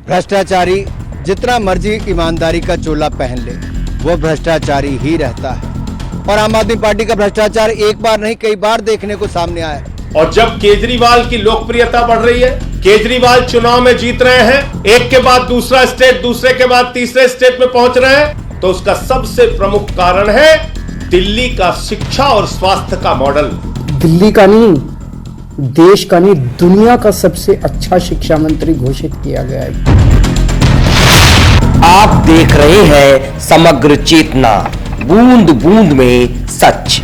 भ्रष्टाचारी जितना मर्जी ईमानदारी का चोला पहन ले, वो भ्रष्टाचारी ही रहता है। और आम आदमी पार्टी का भ्रष्टाचार एक बार नहीं कई बार देखने को सामने आया है। और जब केजरीवाल की लोकप्रियता बढ़ रही है, केजरीवाल चुनाव में जीत रहे हैं, एक के बाद दूसरा स्टेट, दूसरे के बाद तीसरे स्टेट में पहुंच रहे हैं, तो उसका सबसे प्रमुख कारण है दिल्ली का शिक्षा और स्वास्थ्य का मॉडल। दिल्ली का नहीं, देश का नहीं, दुनिया का सबसे अच्छा शिक्षा मंत्री घोषित किया गया है। आप देख रहे हैं समग्र चेतना, बूंद बूंद में सच।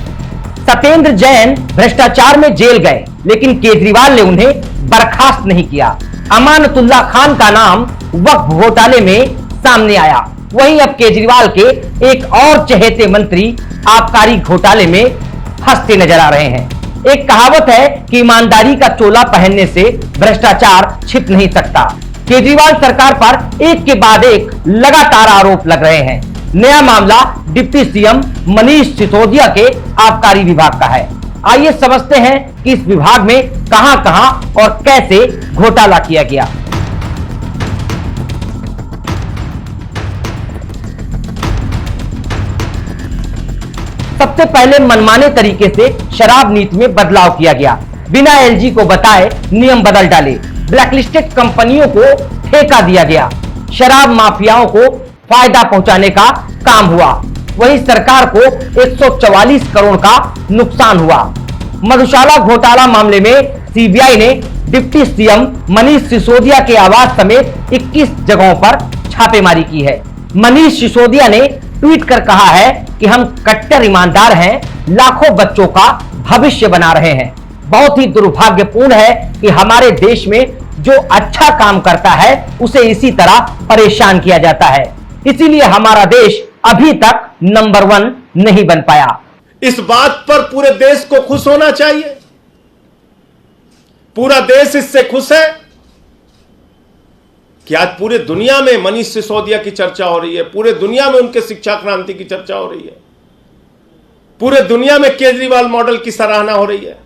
सत्येंद्र जैन भ्रष्टाचार में जेल गए, लेकिन केजरीवाल ने उन्हें बर्खास्त नहीं किया। अमानतुल्लाह खान का नाम वक्फ घोटाले में सामने आया। वहीं अब केजरीवाल के एक और चहेते मंत्री आबकारी घोटाले में फंसते नजर आ रहे हैं। एक कहावत है कि ईमानदारी का चोला पहनने से भ्रष्टाचार छिप नहीं सकता। केजरीवाल सरकार पर एक के बाद एक लगातार आरोप लग रहे हैं। नया मामला डिप्टी सीएम मनीष सिसोदिया के आबकारी विभाग का है। आइए समझते हैं कि इस विभाग में कहां-कहां और कैसे घोटाला किया गया। सबसे पहले मनमाने तरीके से शराब नीति में बदलाव किया गया। बिना एलजी को बताए नियम बदल डाले। ब्लैकलिस्टेड कंपनियों को ठेका दिया गया। शराब माफियाओं को फायदा पहुंचाने का काम हुआ। वहीं सरकार को 144 करोड़ का नुकसान हुआ। मधुशाला घोटाला मामले में सीबीआई ने डिप्टी सीएम मनीष सिसोदिया के आवास समेत 21 जगहों पर छापेमारी की है। मनीष सिसोदिया ने ट्वीट कर कहा है कि हम कट्टर ईमानदार हैं, लाखों बच्चों का भविष्य बना रहे हैं। बहुत ही दुर्भाग्यपूर्ण है कि हमारे देश में जो अच्छा काम करता है उसे इसी तरह परेशान किया जाता है। इसीलिए हमारा देश अभी तक नंबर 1 नहीं बन पाया। इस बात पर पूरे देश को खुश होना चाहिए। पूरा देश इससे खुश है कि आज पूरे दुनिया में मनीष सिसोदिया की चर्चा हो रही है। पूरे दुनिया में उनके शिक्षा क्रांति की चर्चा हो रही है। पूरे दुनिया में केजरीवाल मॉडल की सराहना हो रही है।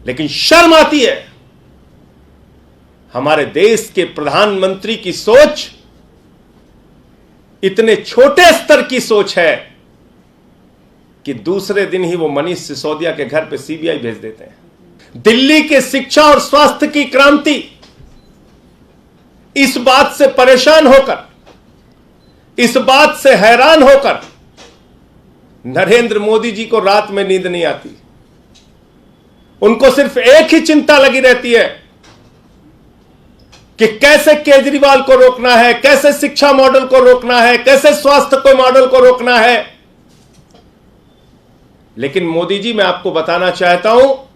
लेकिन शर्म आती है, हमारे देश के प्रधानमंत्री की सोच इतने छोटे स्तर की सोच है कि दूसरे दिन ही वो मनीष सिसोदिया के घर पे सीबीआई भेज देते हैं। दिल्ली के शिक्षा और स्वास्थ्य की क्रांति, इस बात से परेशान होकर, इस बात से हैरान होकर नरेंद्र मोदी जी को रात में नींद नहीं आती। उनको सिर्फ एक ही चिंता लगी रहती है कि कैसे केजरीवाल को रोकना है, कैसे शिक्षा मॉडल को रोकना है, कैसे स्वास्थ्य को मॉडल को रोकना है। लेकिन मोदी जी, मैं आपको बताना चाहता हूं,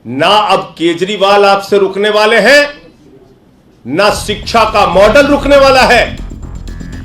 ना अब केजरीवाल आपसे रुकने वाले हैं, ना शिक्षा का मॉडल रुकने वाला है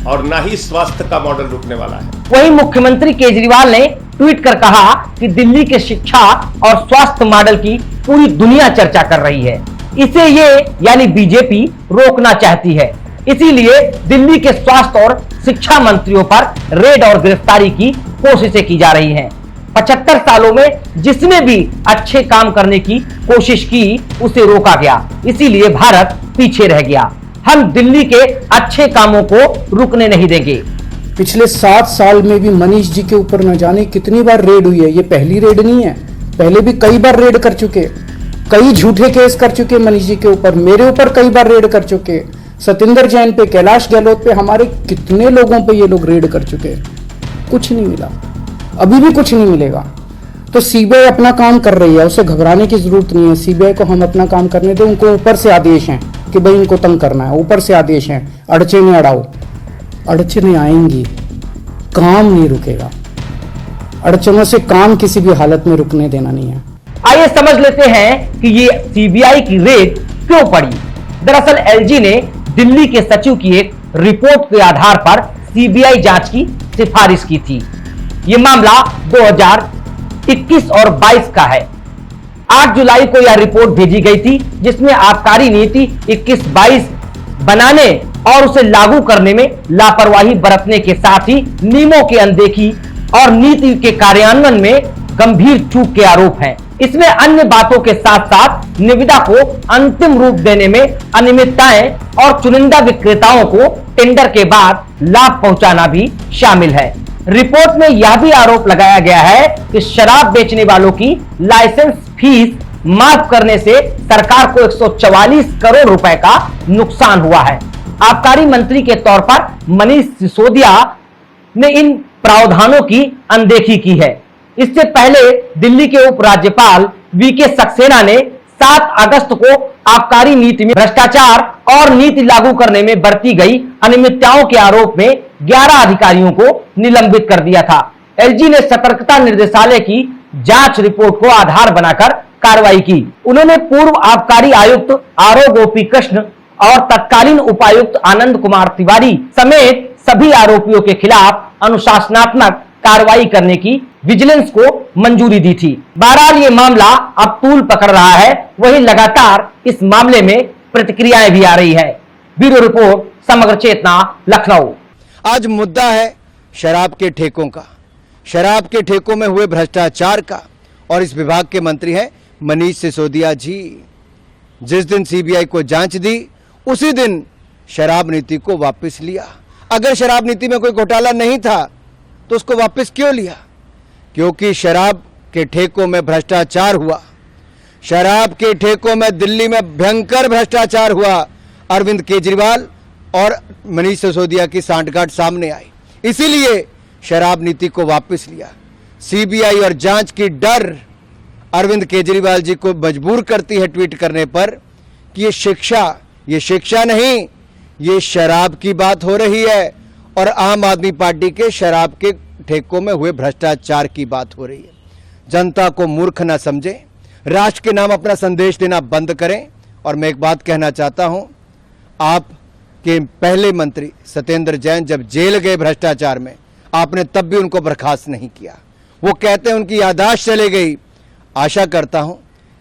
और ना ही स्वास्थ्य का मॉडल रुकने वाला है। वहीं मुख्यमंत्री केजरीवाल ने ट्वीट कर कहा कि दिल्ली के शिक्षा और स्वास्थ्य मॉडल की पूरी दुनिया चर्चा कर रही है। इसे ये यानी बीजेपी रोकना चाहती है। इसीलिए दिल्ली के स्वास्थ्य और शिक्षा मंत्रियों पर रेड और गिरफ्तारी की कोशिशें की जा रही हैं। 75 सालों में जिसने भी अच्छे काम करने की कोशिश की उसे रोका गया। इसीलिए भारत पीछे रह गया। हम दिल्ली के अच्छे कामों को रुकने नहीं देंगे। पिछले 7 साल में भी मनीष जी के ऊपर न जाने कितनी बार रेड हुई है। ये पहली रेड नहीं है, पहले भी कई बार रेड कर चुके, कई झूठे केस कर चुके मनीष जी के ऊपर, मेरे ऊपर कई बार रेड कर चुके, सत्येंद्र जैन पे, कैलाश गहलोत पे, हमारे कितने लोगों पे ये लोग रेड कर चुके। कुछ नहीं मिला, अभी भी कुछ नहीं मिलेगा। तो सीबीआई अपना काम कर रही है, उसे घबराने की जरूरत नहीं है। सीबीआई को हम अपना काम करने दें। उनको ऊपर से आदेश हैं कि भाई इनको तंग करना है, ऊपर से आदेश हैं, अड़चने अड़ाओ। अड़चने आएंगी, काम नहीं रुकेगा। अड़चनों से काम किसी भी हालत में रुकने देना नहीं है। आइए समझ लेते हैं कि ये सीबीआई की रेड क्यों पड़ी। दरअसल एलजी ने दिल्ली के सचिव की एक रिपोर्ट के आधार पर सीबीआई जांच की सिफारिश की थी। ये मामला 2021 और 22 का है। 8 जुलाई को यह रिपोर्ट भेजी गई थी, जिसमें आबकारी नीति 21-22 बनाने और उसे लागू करने में लापरवाही बरतने के साथ ही नियमों की अनदेखी और नीति के कार्यान्वयन में गंभीर चूक के आरोप हैं। इसमें अन्य बातों के साथ साथ निविदा को अंतिम रूप देने में अनियमितताएं और चुनिंदा विक्रेताओं को टेंडर के बाद लाभ पहुंचाना भी शामिल है। रिपोर्ट में यह भी आरोप लगाया गया है कि शराब बेचने वालों की लाइसेंस फीस माफ करने से सरकार को 144 करोड़ रुपए का नुकसान हुआ है। आबकारी मंत्री के तौर पर मनीष सिसोदिया ने इन प्रावधानों की अनदेखी की है। इससे पहले दिल्ली के उपराज्यपाल वीके सक्सेना ने 7 अगस्त को आबकारी नीति में भ्रष्टाचार और नीति लागू करने में बरती गई अनियमितताओं के आरोप में 11 अधिकारियों को निलंबित कर दिया था। एलजी ने सतर्कता निर्देशालय की जांच रिपोर्ट को आधार बनाकर कार्रवाई की। उन्होंने पूर्व आबकारी आयुक्त आरओ गोपी कृष्ण और तत्कालीन उपायुक्त आनंद कुमार तिवारी समेत सभी आरोपियों के खिलाफ अनुशासनात्मक कार्रवाई करने की विजिलेंस को मंजूरी दी थी। बहरहाल ये मामला अब तूल पकड़ रहा है, वहीं लगातार इस मामले में प्रतिक्रियाएं भी आ रही है। ब्यूरो रिपोर्ट, समग्र चेतना, लखनऊ। आज मुद्दा है शराब के ठेकों का, शराब के ठेकों में हुए भ्रष्टाचार का, और इस विभाग के मंत्री हैं मनीष सिसोदिया जी। जिस दिन सीबीआई को जांच दी उसी दिन शराब नीति को वापस लिया। अगर शराब नीति में कोई घोटाला नहीं था तो उसको वापस क्यों लिया? क्योंकि शराब के ठेकों में भ्रष्टाचार हुआ। शराब के ठेकों में दिल्ली में भयंकर भ्रष्टाचार हुआ। अरविंद केजरीवाल और मनीष सिसोदिया की सांठगांठ सामने आई, इसीलिए शराब नीति को वापस लिया। सीबीआई और जांच की डर अरविंद केजरीवाल जी को मजबूर करती है ट्वीट करने पर कि ये शिक्षा नहीं, ये शराब की बात हो रही है और आम आदमी पार्टी के शराब के ठेकों में हुए भ्रष्टाचार की बात हो रही है। जनता को मूर्ख न समझें, राष्ट्र के नाम अपना संदेश देना बंद करें। और मैं एक बात कहना चाहता हूं, आपके पहले मंत्री सत्येंद्र जैन जब जेल गए भ्रष्टाचार में, आपने तब भी उनको बर्खास्त नहीं किया। वो कहते हैं उनकी याददाश्त चली गई। आशा करता हूं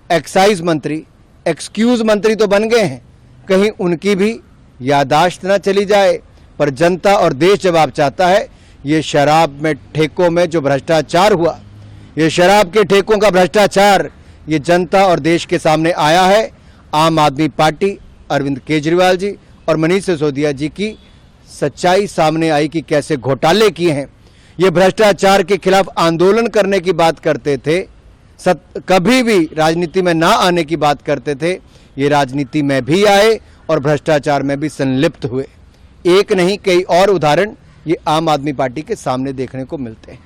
एक्साइज मंत्री एक्सक्यूज मंत्री तो बन गए हैं, कहीं उनकी भी याददाश्त ना चली जाए। पर जनता और देश जवाब चाहता है। ये शराब में ठेकों में जो भ्रष्टाचार हुआ, ये शराब के ठेकों का भ्रष्टाचार, ये जनता और देश के सामने आया है। आम आदमी पार्टी, अरविंद केजरीवाल जी और मनीष सिसोदिया जी की सच्चाई सामने आई कि कैसे घोटाले किए हैं। ये भ्रष्टाचार के खिलाफ आंदोलन करने की बात करते थे, कभी भी राजनीति में ना आने की बात करते थे। ये राजनीति में भी आए और भ्रष्टाचार में भी संलिप्त हुए। एक नहीं कई और उदाहरण ये आम आदमी पार्टी के सामने देखने को मिलते हैं।